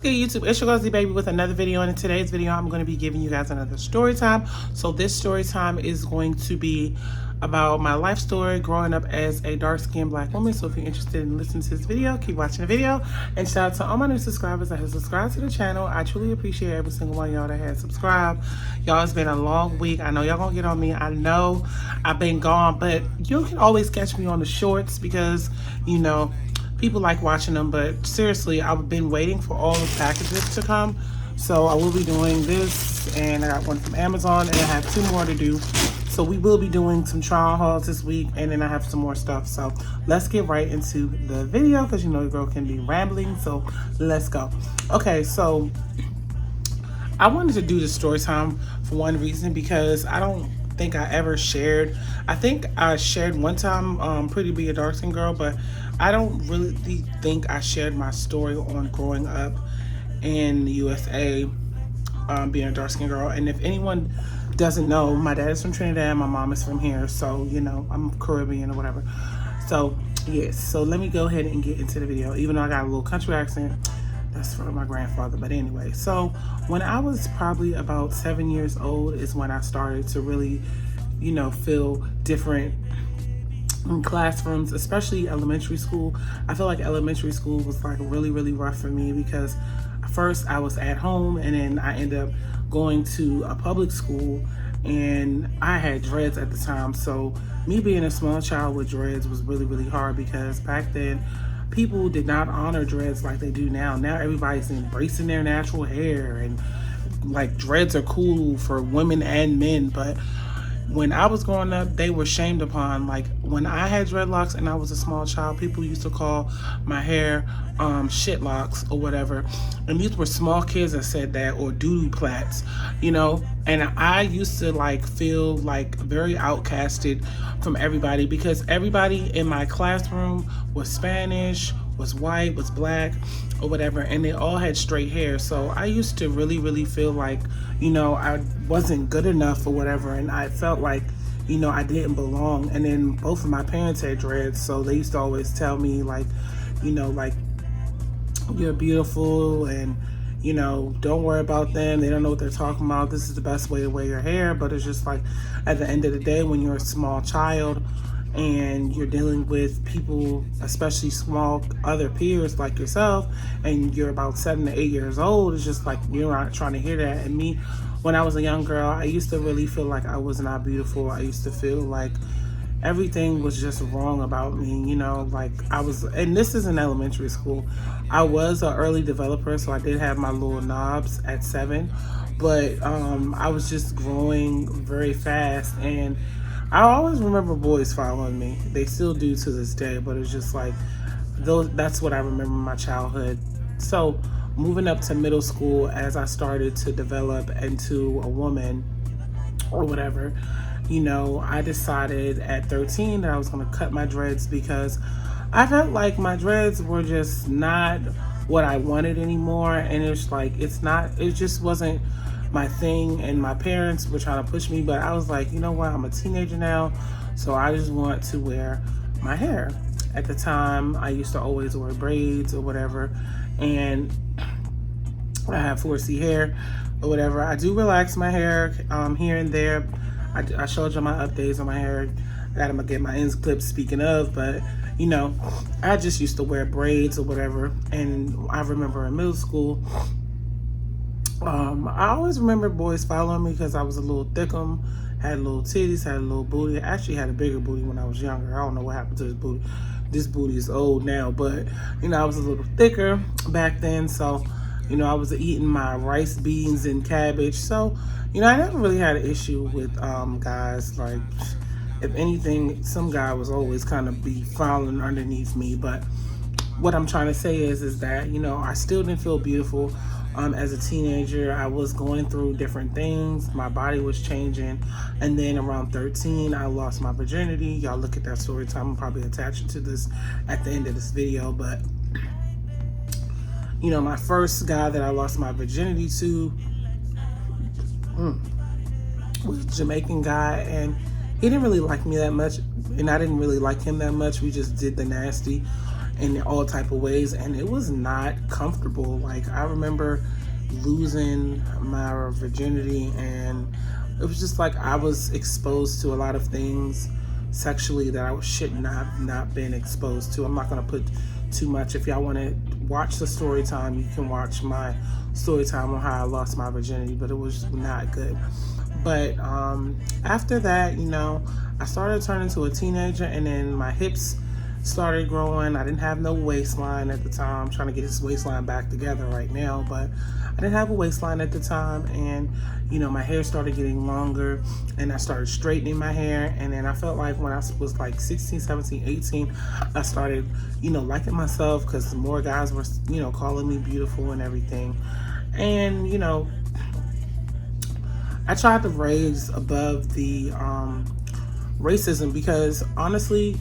Okay, YouTube, it's your girl Z Baby with another video. And in today's video, I'm going to be giving you guys another story time. So this story time is going to be about my life story growing up as a dark-skinned black woman. So if you're interested in listening to this video, keep watching the video. And shout out to all my new subscribers that have subscribed to the channel. I truly appreciate every single one of y'all that has subscribed. Y'all, it's been a long week. I know y'all gonna get on me. I know I've been gone, but you can always catch me on the shorts because, you know, people like watching them. But seriously, I've been waiting for all the packages to come. So I will be doing this, and I got one from Amazon, and I have 2 more to do. So we will be doing some trial hauls this week, and then I have some more stuff. So let's get right into the video because you know the girl can be rambling. So let's go. Okay, so I wanted to do this story time for one reason, because I don't think I ever shared. I think I shared one time Pretty Be a Dark Skin Girl, but I don't really think I shared my story on growing up in the USA, being a dark skin girl. And if anyone doesn't know, my dad is from Trinidad, my mom is from here, so you know, I'm Caribbean or whatever. So yes, so let me go ahead and get into the video. Even though I got a little country accent, that's from my grandfather. But anyway, so when I was probably about 7 years old is when I started to really, you know, feel different in classrooms, especially elementary school. I feel like elementary school was like really rough for me, because first I was at home, and then I ended up going to a public school, and I had dreads at the time. So me being a small child with dreads was really hard, because back then people did not honor dreads like they do now. Now everybody's embracing their natural hair, and like dreads are cool for women and men. But when I was growing up, they were shamed upon. Like when I had dreadlocks and I was a small child, people used to call my hair shit locks or whatever. And these were small kids that said that, or doo-doo plaits, you know. And I used to like feel like very outcasted from everybody, because everybody in my classroom was Spanish, was white, was black, or whatever, and they all had straight hair. So I used to really feel like, you know, I wasn't good enough or whatever, and I felt like, you know, I didn't belong. And then both of my parents had dreads, so they used to always tell me like, you know, like, you're beautiful, and you know, don't worry about them, they don't know what they're talking about, this is the best way to wear your hair. But it's just like, at the end of the day, when you're a small child and you're dealing with people, especially small other peers like yourself, and you're about 7 to 8 years old, it's just like you're not trying to hear that. And me, when I was a young girl, I used to really feel like I was not beautiful. I used to feel like everything was just wrong about me, you know. Like I was, and this is in elementary school, I was an early developer, so I did have my little knobs at 7, but I was just growing very fast. And I always remember boys following me. They still do to this day, but it's just like, that's what I remember my childhood. So moving up to middle school, as I started to develop into a woman or whatever, you know, I decided at 13 that I was going to cut my dreads, because I felt like my dreads were just not what I wanted anymore. And it's like, it just wasn't my thing. And my parents were trying to push me, but I was like, you know what, I'm a teenager now, so I just want to wear my hair. At the time, I used to always wear braids or whatever, and I have 4C hair or whatever. I do relax my hair here and there. I showed you my updates on my hair. I gotta get my ends clipped, speaking of, but you know, I just used to wear braids or whatever. And I remember in middle school, I always remember boys following me because I was a little thickum, had little titties, had a little booty. I actually had a bigger booty when I was younger. I don't know what happened to this booty. This booty is old now, but you know, I was a little thicker back then. So, you know, I was eating my rice, beans, and cabbage. So, you know, I never really had an issue with guys. Like, if anything, some guy was always kind of be following underneath me. But what I'm trying to say is that, you know, I still didn't feel beautiful. As a teenager, I was going through different things. My body was changing. And then around 13, I lost my virginity. Y'all look at that story time. I'm probably attaching to this at the end of this video. But, you know, my first guy that I lost my virginity to was a Jamaican guy. And he didn't really like me that much. And I didn't really like him that much. We just did the nasty. in all type of ways, and it was not comfortable. Like, I remember losing my virginity, and it was just like I was exposed to a lot of things sexually that I should not been exposed to. I'm not gonna put too much. If y'all want to watch the story time, you can watch my story time on how I lost my virginity, but it was not good. But after that, you know, I started turning into a teenager, and then my hips started growing. I didn't have no waistline at the time. I'm trying to get this waistline back together right now, but I didn't have a waistline at the time. And you know, my hair started getting longer, and I started straightening my hair. And then I felt like when I was like 16, 17, 18, I started, you know, liking myself, because more guys were, you know, calling me beautiful and everything. And you know, I tried to raise above the racism, because honestly,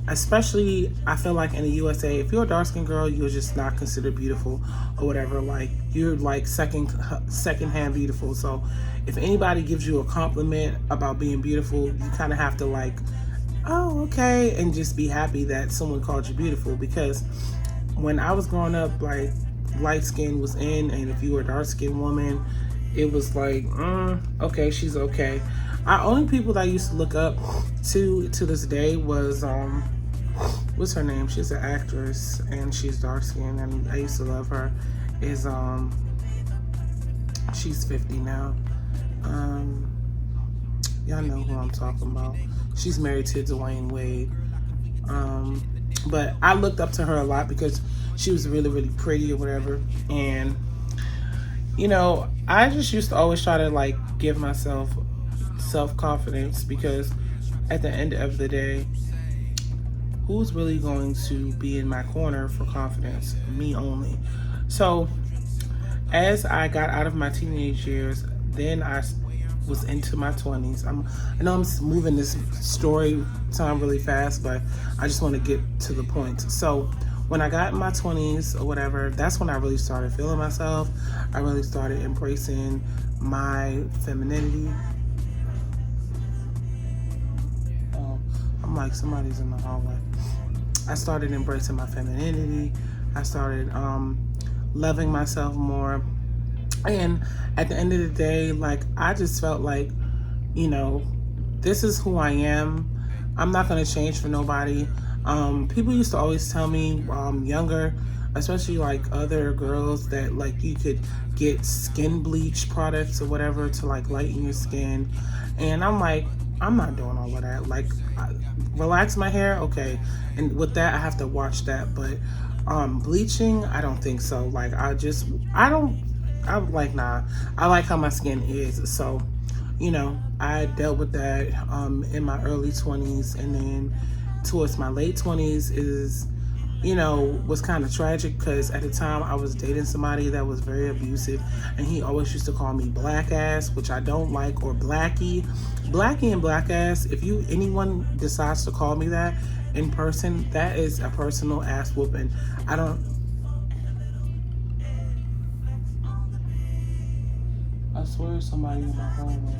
especially I feel like in the USA, if you're a dark-skinned girl, you're just not considered beautiful or whatever. Like, you're like second-hand beautiful. So if anybody gives you a compliment about being beautiful, you kind of have to like, oh, okay, and just be happy that someone called you beautiful. Because when I was growing up, like, light skin was in, and if you were a dark-skinned woman, it was like, okay, she's okay. Our only people that I used to look up to this day was what's her name? She's an actress, and she's dark skinned, and I used to love her. Is she's 50 now. Y'all know who I'm talking about. She's married to Dwayne Wade. But I looked up to her a lot because she was really, really pretty or whatever. And you know, I just used to always try to like give myself self-confidence, because at the end of the day, who's really going to be in my corner for confidence? Me only. So as I got out of my teenage years, then I was into my 20s. I know I'm moving this story time really fast, but I just want to get to the point. So when I got in my 20s or whatever, that's when I really started feeling myself. I really started embracing my femininity. I'm like, somebody's in the hallway. I started embracing my femininity. I started loving myself more. And at the end of the day, like, I just felt like, you know, this is who I am. I'm not going to change for nobody. People used to always tell me, younger, especially like other girls, that like you could get skin bleach products or whatever to like lighten your skin. And I'm like, I'm not doing all of that. Like, relax my hair, okay. And with that, I have to watch that. But bleaching, I don't think so. Like, I'm like, nah. I like how my skin is. So, you know, I dealt with that in my early 20s, and then towards my late 20s is, you know, was kind of tragic, because at the time I was dating somebody that was very abusive, and he always used to call me black ass, which I don't like, or blackie and black ass. If anyone decides to call me that in person, that is a personal ass whooping. I swear somebody in my hallway.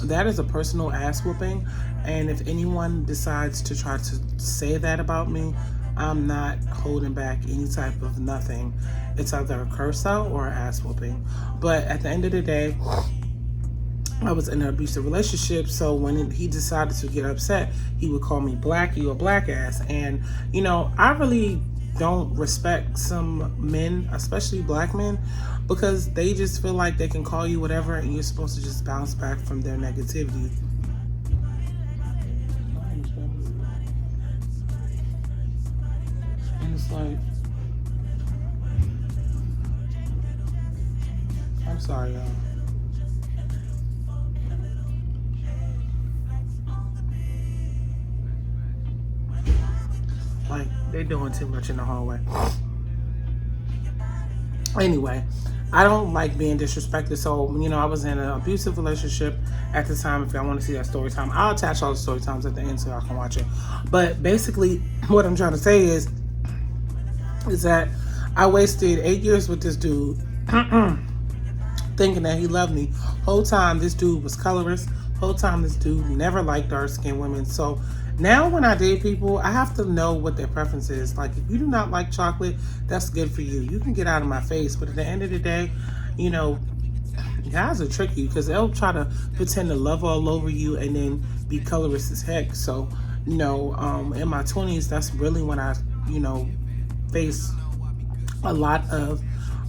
That is a personal ass whooping, and if anyone decides to try to say that about me, I'm not holding back any type of nothing. It's either a curse out or an ass whooping. But at the end of the day, I was in an abusive relationship, so when he decided to get upset, he would call me blackie or black ass. And you know, I really don't respect some men, especially black men, because they just feel like they can call you whatever, and you're supposed to just bounce back from their negativity. And it's like, I'm sorry, y'all. Like, they're doing too much in the hallway. Anyway, I don't like being disrespected. So, you know, I was in an abusive relationship at the time. If y'all want to see that story time, I'll attach all the story times at the end so y'all can watch it. But basically, what I'm trying to say is that I wasted 8 years with this dude thinking that he loved me. Whole time, this dude was colorist. Whole time, this dude never liked dark-skinned women. So Now when I date people, I have to know what their preference is. Like, if you do not like chocolate, that's good for you. You can get out of my face. But at the end of the day, you know, guys are tricky because they'll try to pretend to love all over you and then be colorist as heck. So, you know, in my 20s, that's really when I, you know, faced a lot of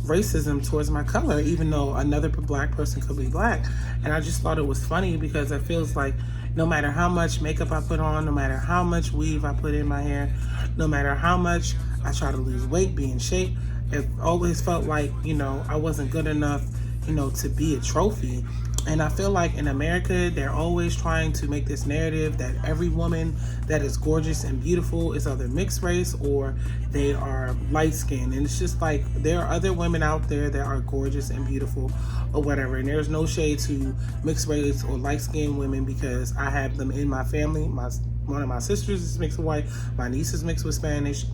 racism towards my color, even though another black person could be black. And I just thought it was funny because it feels like no matter how much makeup I put on, no matter how much weave I put in my hair, no matter how much I try to lose weight, be in shape, it always felt like, you know, I wasn't good enough, you know, to be a trophy. And I feel like in America, they're always trying to make this narrative that every woman that is gorgeous and beautiful is either mixed race or they are light skinned. And it's just like, there are other women out there that are gorgeous and beautiful or whatever. And there's no shade to mixed race or light skinned women because I have them in my family. One of my sisters is mixed with white. My niece is mixed with Spanish.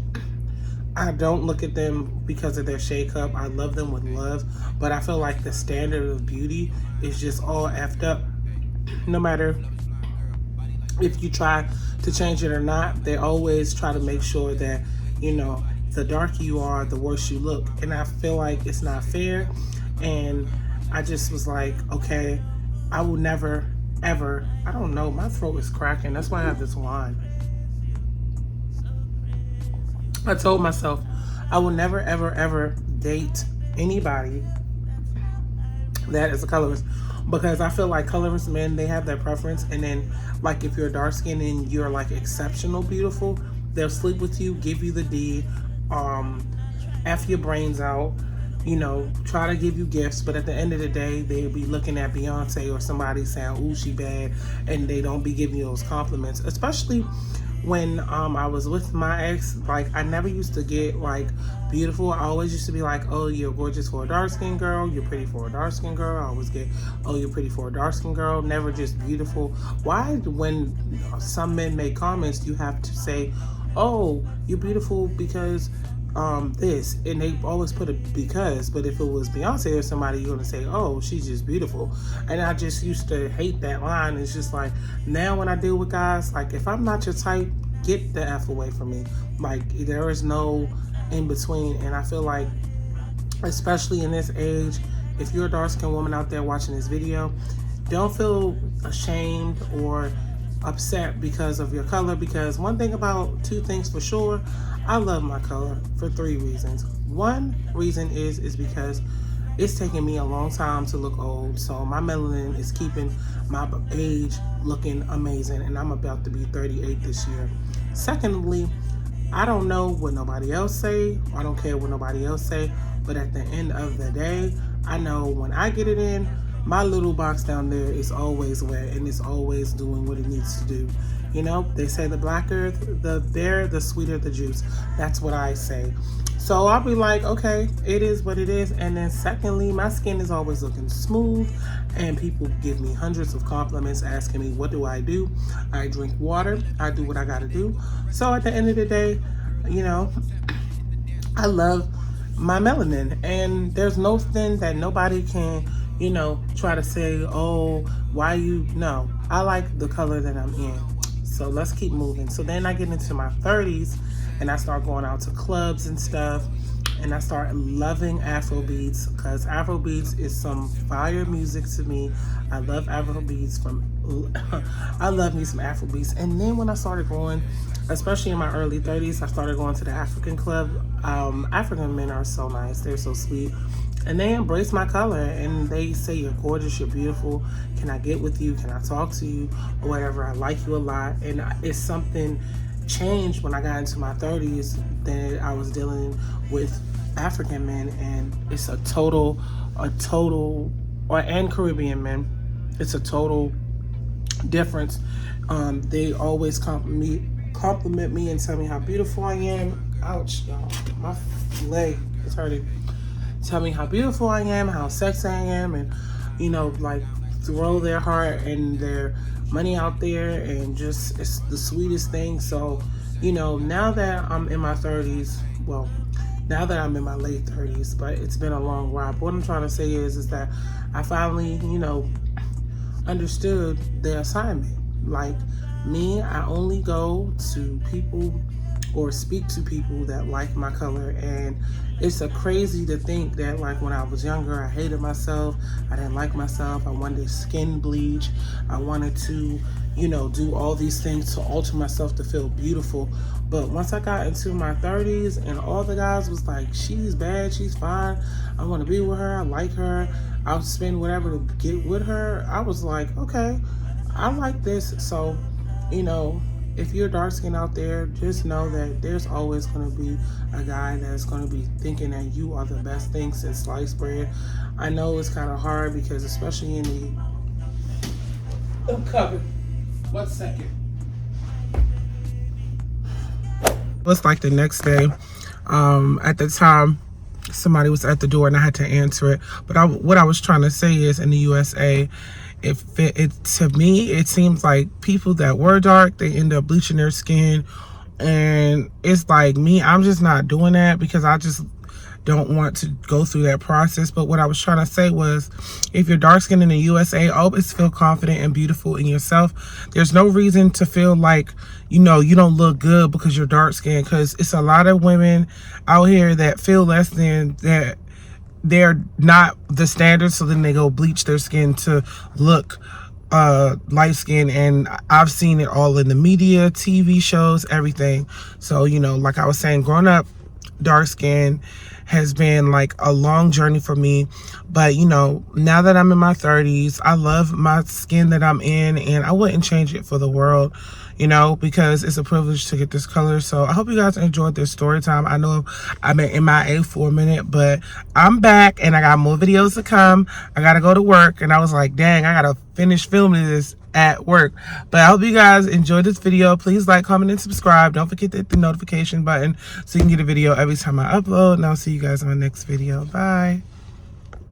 I don't look at them because of their shade cup. I love them with love, but I feel like the standard of beauty is just all effed up. No matter if you try to change it or not, they always try to make sure that, you know, the darker you are, the worse you look. And I feel like it's not fair. And I just was like, okay, I will never, ever, I don't know, my throat is cracking. That's why I have this wine. I told myself I will never, ever, ever date anybody that is a colorist because I feel like colorist men, they have their preference. And then, like, if you're dark skinned and you're like exceptional beautiful, they'll sleep with you, give you the D, F your brains out, you know, try to give you gifts. But at the end of the day, they'll be looking at Beyonce or somebody saying, ooh, she bad, and they don't be giving you those compliments. Especially when I was with my ex, like, I never used to get like beautiful. I always used to be like, oh, you're gorgeous for a dark skinned girl, you're pretty for a dark skinned girl. I always get, oh, you're pretty for a dark skinned girl, never just beautiful. Why, when some men make comments, you have to say, oh, you're beautiful because this, and they always put a because. But if it was Beyonce or somebody, you're gonna say, oh, she's just beautiful. And I just used to hate that line. It's just like, now when I deal with guys, like, if I'm not your type, get the F away from me. Like, there is no in between. And I feel like, especially in this age, if you're a dark-skinned woman out there watching this video, don't feel ashamed or upset because of your color. Because one thing about, two things for sure, I love my color for 3 reasons. One reason is because it's taken me a long time to look old, so my melanin is keeping my age looking amazing, and I'm about to be 38 this year. Secondly, I don't know what nobody else say. I don't care what nobody else say, but at the end of the day, I know when I get it in, my little box down there is always wet and it's always doing what it needs to do. You know, they say the blacker the bear, the sweeter the juice. That's what I say. So I'll be like, okay, it is what it is. And then secondly, my skin is always looking smooth, and people give me hundreds of compliments asking me, what do I do? I drink water. I do what I gotta do. So at the end of the day, you know, I love my melanin, and there's nothing that nobody can, you know, try to say, oh, why you, no. I like the color that I'm in. So let's keep moving. So then I get into my 30s and I start going out to clubs and stuff, and I start loving Afrobeats, because Afrobeats is some fire music to me. I love Afrobeats I love me some Afrobeats. And then when I started going, especially in my early 30s, I started going to the African club. African men are so nice. They're so sweet. And they embrace my color, and they say, you're gorgeous, you're beautiful, can I get with you, can I talk to you, or whatever, I like you a lot. And it's something changed when I got into my 30s that I was dealing with African men, and it's and Caribbean men, it's a total difference. They always compliment me and tell me how beautiful I am. Ouch, y'all, my leg is hurting. Tell me how beautiful I am, how sexy I am, and, you know, like, throw their heart and their money out there, and just, it's the sweetest thing. So, you know, now that I'm in my 30s, well, now that I'm in my late 30s, but it's been a long ride. But what I'm trying to say is that I finally, you know, understood the assignment. Like, Me, I only go to people or speak to people that like my color. And it's a crazy to think that, like, when I was younger, I hated myself, I didn't like myself, I wanted skin bleach, I wanted to, you know, do all these things to alter myself to feel beautiful. But once I got into my 30s and all the guys was like, she's bad, she's fine, I want to be with her, I like her, I'll spend whatever to get with her, I was like, okay, I like this. So, you know, if you're dark skinned out there, just know that there's always going to be a guy that's going to be thinking that you are the best thing since sliced bread. I know it's kind of hard because, especially in the. I'm coming. 1 second. It was like the next day. At the time, somebody was at the door and I had to answer it. But what I was trying to say is, in the USA, to me, it seems like people that were dark, they end up bleaching their skin. And it's like me, I'm just not doing that because I just don't want to go through that process. But what I was trying to say was, if you're dark skinned in the USA, always feel confident and beautiful in yourself. There's no reason to feel like, you know, you don't look good because you're dark skinned, because it's a lot of women out here that feel less than, that they're not the standard, so then they go bleach their skin to look light skin. And I've seen it all in the media, TV shows, everything. So, you know, like I was saying, growing up dark skin has been like a long journey for me. But, you know, now that I'm in my 30s, I love my skin that I'm in, and I wouldn't change it for the world, you know, because it's a privilege to get this color. So I hope you guys enjoyed this story time. I know I've been MIA for a minute, but I'm back and I got more videos to come. I gotta go to work, and I was like, dang, I gotta finish filming this at work. But I hope you guys enjoyed this video. Please like, comment, and subscribe. Don't forget to hit the notification button so you can get a video every time I upload, and I'll see you guys on my next video. Bye.